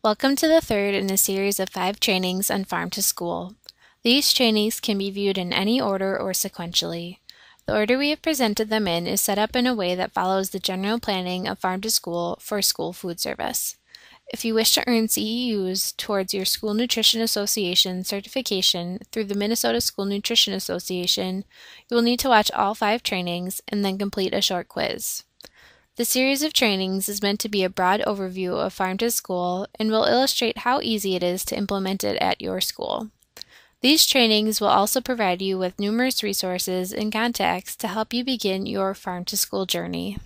Welcome to the third in a series of 5 trainings on Farm to School. These trainings can be viewed in any order or sequentially. The order we have presented them in is set up in a way that follows the general planning of Farm to School for school food service. If you wish to earn CEUs towards your School Nutrition Association certification through the Minnesota School Nutrition Association, you will need to watch all 5 trainings and then complete a short quiz. The series of trainings is meant to be a broad overview of Farm to School and will illustrate how easy it is to implement it at your school. These trainings will also provide you with numerous resources and contacts to help you begin your Farm to School journey.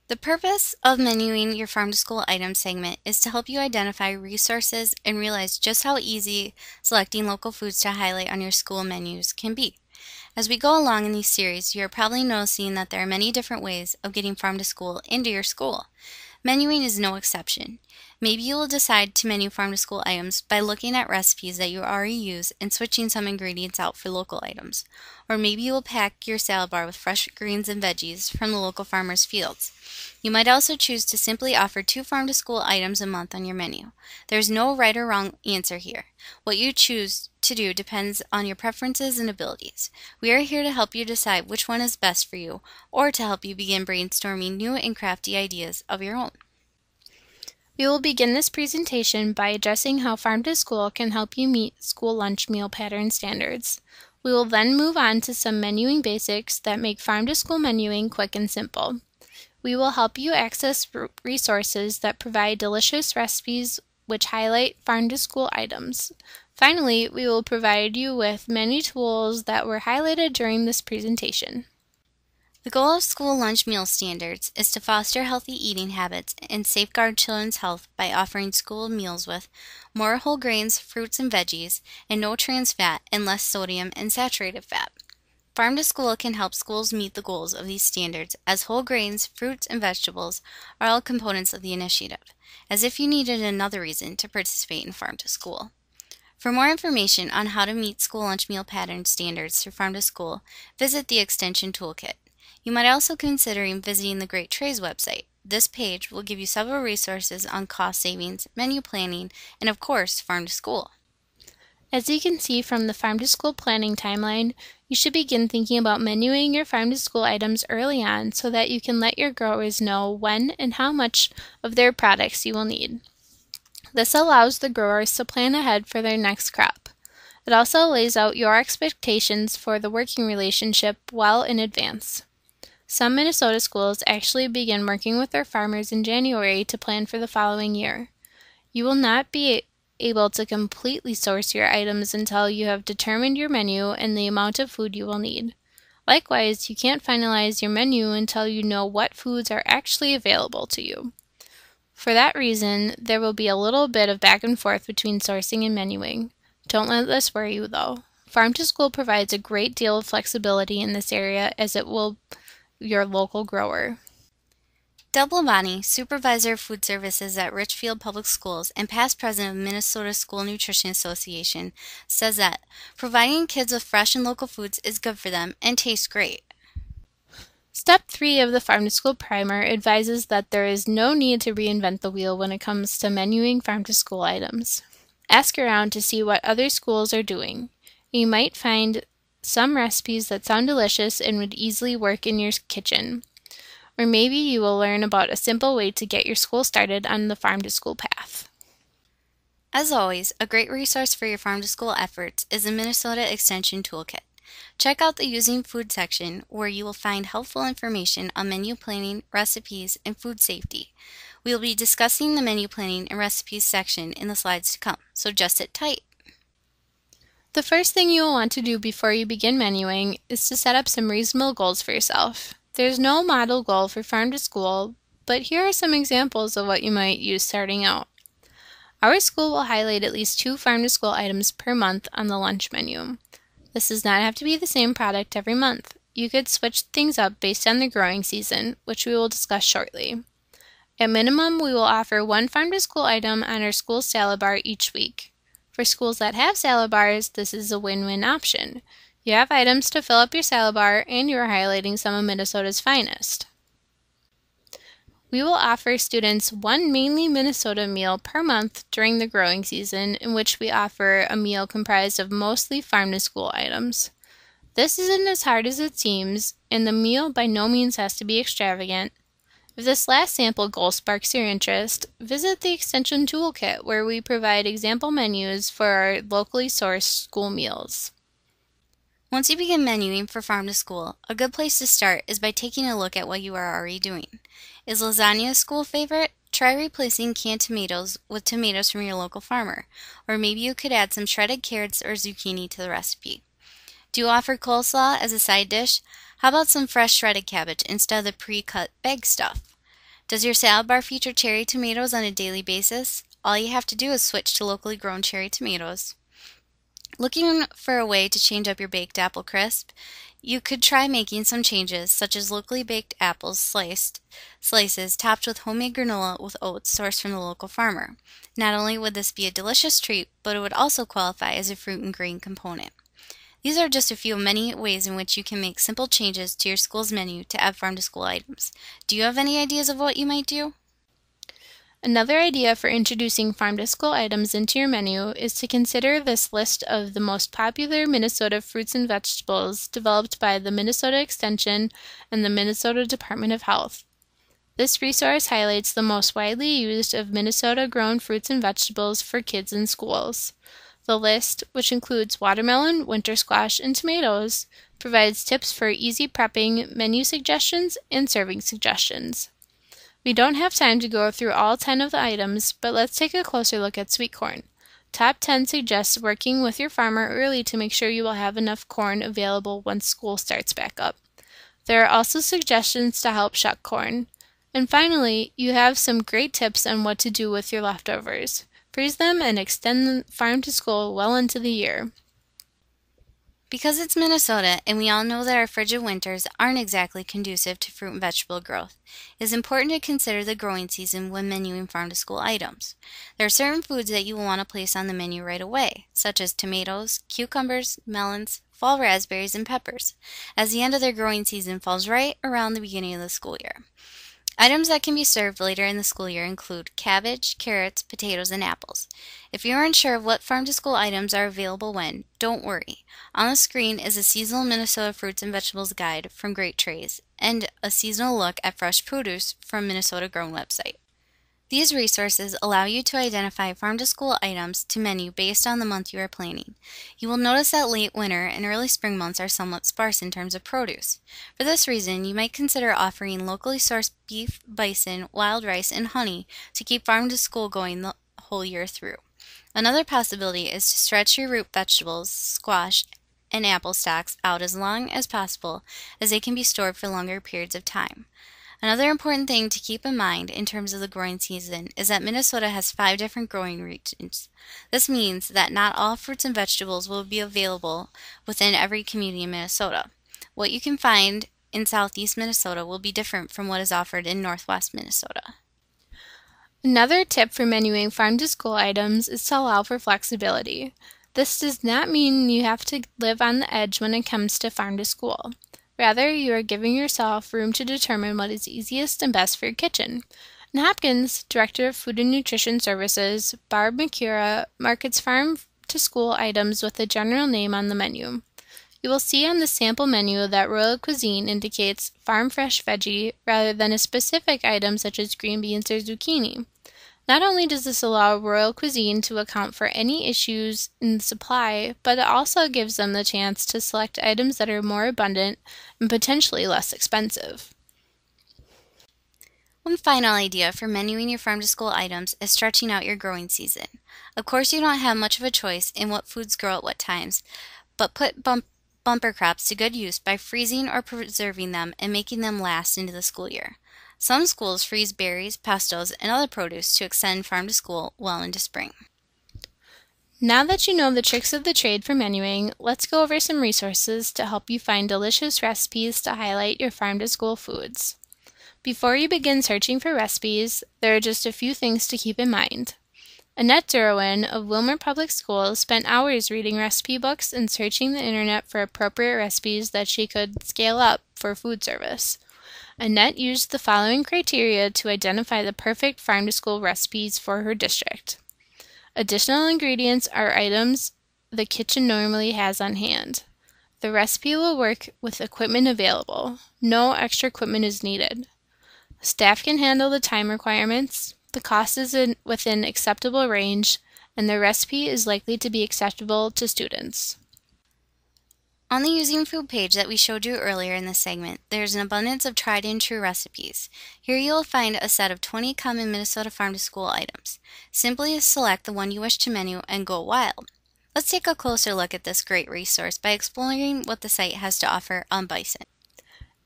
The purpose of menuing your Farm to School item segment is to help you identify resources and realize just how easy selecting local foods to highlight on your school menus can be. As we go along in these series, you are probably noticing that there are many different ways of getting Farm to School into your school. Menuing is no exception. Maybe you will decide to menu Farm to School items by looking at recipes that you already use and switching some ingredients out for local items. Or maybe you will pack your salad bar with fresh greens and veggies from the local farmers' fields. You might also choose to simply offer 2 Farm to School items a month on your menu. There is no right or wrong answer here. What you choose to do depends on your preferences and abilities. We are here to help you decide which one is best for you, or to help you begin brainstorming new and crafty ideas of your own. We will begin this presentation by addressing how Farm to School can help you meet school lunch meal pattern standards. We will then move on to some menuing basics that make Farm to School menuing quick and simple. We will help you access resources that provide delicious recipes which highlight Farm to School items. Finally, we will provide you with many tools that were highlighted during this presentation. The goal of school lunch meal standards is to foster healthy eating habits and safeguard children's health by offering school meals with more whole grains, fruits, and veggies, and no trans fat and less sodium and saturated fat. Farm to School can help schools meet the goals of these standards, as whole grains, fruits, and vegetables are all components of the initiative, as if you needed another reason to participate in Farm to School. For more information on how to meet school lunch meal pattern standards through Farm to School, visit the Extension Toolkit. You might also consider visiting the Great Trays website. This page will give you several resources on cost savings, menu planning, and of course, Farm to School. As you can see from the Farm to School planning timeline, you should begin thinking about menuing your Farm to School items early on so that you can let your growers know when and how much of their products you will need. This allows the growers to plan ahead for their next crop. It also lays out your expectations for the working relationship well in advance. Some Minnesota schools actually begin working with their farmers in January to plan for the following year. You will not be able to completely source your items until you have determined your menu and the amount of food you will need. Likewise, you can't finalize your menu until you know what foods are actually available to you. For that reason, there will be a little bit of back and forth between sourcing and menuing. Don't let this worry you, though. Farm to School provides a great deal of flexibility in this area, as it will your local grower. Deb Lavani, Supervisor of Food Services at Richfield Public Schools and past president of Minnesota School Nutrition Association, says that providing kids with fresh and local foods is good for them and tastes great. Step 3 of the Farm to School Primer advises that there is no need to reinvent the wheel when it comes to menuing Farm to School items. Ask around to see what other schools are doing. You might find some recipes that sound delicious and would easily work in your kitchen. Or maybe you will learn about a simple way to get your school started on the Farm to School path. As always, a great resource for your Farm to School efforts is the Minnesota Extension Toolkit. Check out the Using Food section, where you will find helpful information on menu planning, recipes, and food safety. We will be discussing the menu planning and recipes section in the slides to come, so just sit tight. The first thing you will want to do before you begin menuing is to set up some reasonable goals for yourself. There's no model goal for Farm to School, but here are some examples of what you might use starting out. Our school will highlight at least 2 Farm to School items per month on the lunch menu. This does not have to be the same product every month. You could switch things up based on the growing season, which we will discuss shortly. At minimum, we will offer 1 Farm to School item on our school salad bar each week. For schools that have salad bars, this is a win-win option. You have items to fill up your salad bar, and you are highlighting some of Minnesota's finest. We will offer students one mainly Minnesota meal per month during the growing season, in which we offer a meal comprised of mostly farm-to-school items. This isn't as hard as it seems, and the meal by no means has to be extravagant. If this last sample goal sparks your interest, visit the Extension Toolkit, where we provide example menus for our locally sourced school meals. Once you begin menuing for farm to school, a good place to start is by taking a look at what you are already doing. Is lasagna a school favorite? Try replacing canned tomatoes with tomatoes from your local farmer, or maybe you could add some shredded carrots or zucchini to the recipe. Do you offer coleslaw as a side dish? How about some fresh shredded cabbage instead of the pre-cut bag stuff? Does your salad bar feature cherry tomatoes on a daily basis? All you have to do is switch to locally grown cherry tomatoes. Looking for a way to change up your baked apple crisp? You could try making some changes, such as locally baked apples slices topped with homemade granola with oats sourced from the local farmer. Not only would this be a delicious treat, but it would also qualify as a fruit and grain component. These are just a few of many ways in which you can make simple changes to your school's menu to add farm-to-school items. Do you have any ideas of what you might do? Another idea for introducing farm-to-school items into your menu is to consider this list of the most popular Minnesota fruits and vegetables developed by the Minnesota Extension and the Minnesota Department of Health. This resource highlights the most widely used of Minnesota-grown fruits and vegetables for kids in schools. The list, which includes watermelon, winter squash, and tomatoes, provides tips for easy prepping, menu suggestions, and serving suggestions. We don't have time to go through all 10 of the items, but let's take a closer look at sweet corn. Top 10 suggests working with your farmer early to make sure you will have enough corn available once school starts back up. There are also suggestions to help shuck corn. And finally, you have some great tips on what to do with your leftovers. Freeze them and extend the farm to school well into the year. Because it's Minnesota, and we all know that our frigid winters aren't exactly conducive to fruit and vegetable growth, it is important to consider the growing season when menuing farm-to-school items. There are certain foods that you will want to place on the menu right away, such as tomatoes, cucumbers, melons, fall raspberries, and peppers, as the end of their growing season falls right around the beginning of the school year. Items that can be served later in the school year include cabbage, carrots, potatoes, and apples. If you are unsure of what farm-to-school items are available when, don't worry. On the screen is a seasonal Minnesota fruits and vegetables guide from Great Trays and a seasonal look at fresh produce from Minnesota Grown website. These resources allow you to identify farm-to-school items to menu based on the month you are planning. You will notice that late winter and early spring months are somewhat sparse in terms of produce. For this reason, you might consider offering locally sourced beef, bison, wild rice, and honey to keep farm-to-school going the whole year through. Another possibility is to stretch your root vegetables, squash, and apple stocks out as long as possible, as they can be stored for longer periods of time. Another important thing to keep in mind in terms of the growing season is that Minnesota has 5 different growing regions. This means that not all fruits and vegetables will be available within every community in Minnesota. What you can find in southeast Minnesota will be different from what is offered in northwest Minnesota. Another tip for menuing farm-to-school items is to allow for flexibility. This does not mean you have to live on the edge when it comes to farm-to-school. Rather, you are giving yourself room to determine what is easiest and best for your kitchen. In Hopkins, Director of Food and Nutrition Services, Barb McCura, markets farm-to-school items with a general name on the menu. You will see on the sample menu that Royal Cuisine indicates farm fresh veggie rather than a specific item such as green beans or zucchini. Not only does this allow Royal Cuisine to account for any issues in the supply, but it also gives them the chance to select items that are more abundant and potentially less expensive. One final idea for menuing your farm-to-school items is stretching out your growing season. Of course, you don't have much of a choice in what foods grow at what times, but put bumper crops to good use by freezing or preserving them and making them last into the school year. Some schools freeze berries, pestos, and other produce to extend farm to school well into spring. Now that you know the tricks of the trade for menuing, let's go over some resources to help you find delicious recipes to highlight your farm to school foods. Before you begin searching for recipes, there are just a few things to keep in mind. Annette Derwin of Wilmer Public Schools spent hours reading recipe books and searching the internet for appropriate recipes that she could scale up for food service. Annette used the following criteria to identify the perfect farm-to-school recipes for her district. Additional ingredients are items the kitchen normally has on hand. The recipe will work with equipment available. No extra equipment is needed. Staff can handle the time requirements. The cost is within acceptable range, and the recipe is likely to be acceptable to students. On the Using Food page that we showed you earlier in this segment, there's an abundance of tried and true recipes. Here you will find a set of 20 common Minnesota farm-to-school items. Simply select the one you wish to menu and go wild. Let's take a closer look at this great resource by exploring what the site has to offer on bison.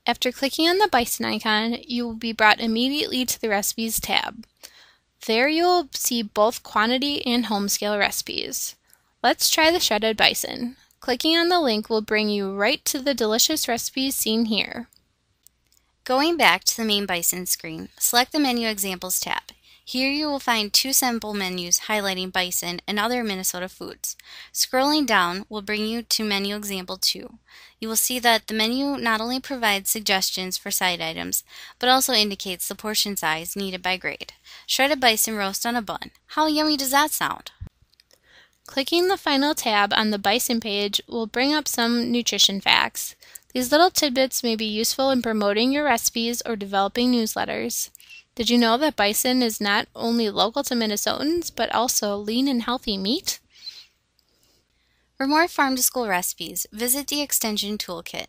After clicking on the bison icon, you will be brought immediately to the Recipes tab. There you will see both quantity and home scale recipes. Let's try the shredded bison. Clicking on the link will bring you right to the delicious recipes seen here. Going back to the main bison screen, select the Menu Examples tab. Here you will find two sample menus highlighting bison and other Minnesota foods. Scrolling down will bring you to Menu Example 2. You will see that the menu not only provides suggestions for side items, but also indicates the portion size needed by grade. Shredded bison roast on a bun. How yummy does that sound? Clicking the final tab on the bison page will bring up some nutrition facts. These little tidbits may be useful in promoting your recipes or developing newsletters. Did you know that bison is not only local to Minnesotans, but also lean and healthy meat? For more farm-to-school recipes, visit the Extension Toolkit,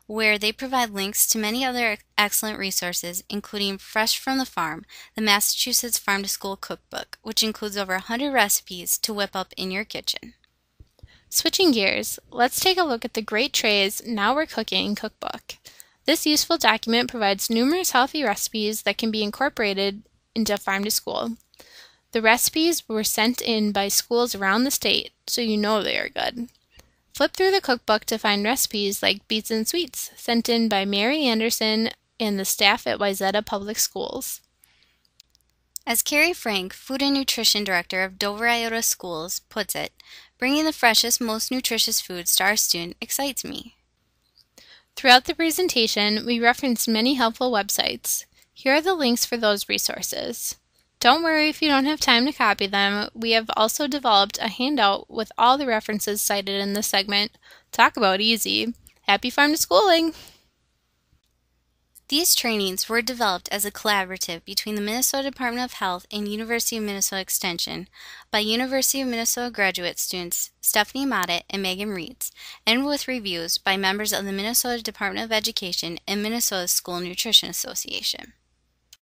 where they provide links to many other excellent resources, including Fresh from the Farm, the Massachusetts Farm-to-School Cookbook, which includes over 100 recipes to whip up in your kitchen. Switching gears, let's take a look at the Great Trays Now We're Cooking cookbook. This useful document provides numerous healthy recipes that can be incorporated into Farm to School. The recipes were sent in by schools around the state, so you know they are good. Flip through the cookbook to find recipes like Beets and Sweets, sent in by Mary Anderson and the staff at Wayzata Public Schools. As Carrie Frank, Food and Nutrition Director of Dover Iota Schools, puts it, bringing the freshest, most nutritious foods to our student excites me. Throughout the presentation, we referenced many helpful websites. Here are the links for those resources. Don't worry if you don't have time to copy them. We have also developed a handout with all the references cited in this segment. Talk about easy. Happy Farm to Schooling! These trainings were developed as a collaborative between the Minnesota Department of Health and University of Minnesota Extension by University of Minnesota graduate students Stephanie Mottet and Megan Reeds, and with reviews by members of the Minnesota Department of Education and Minnesota School Nutrition Association.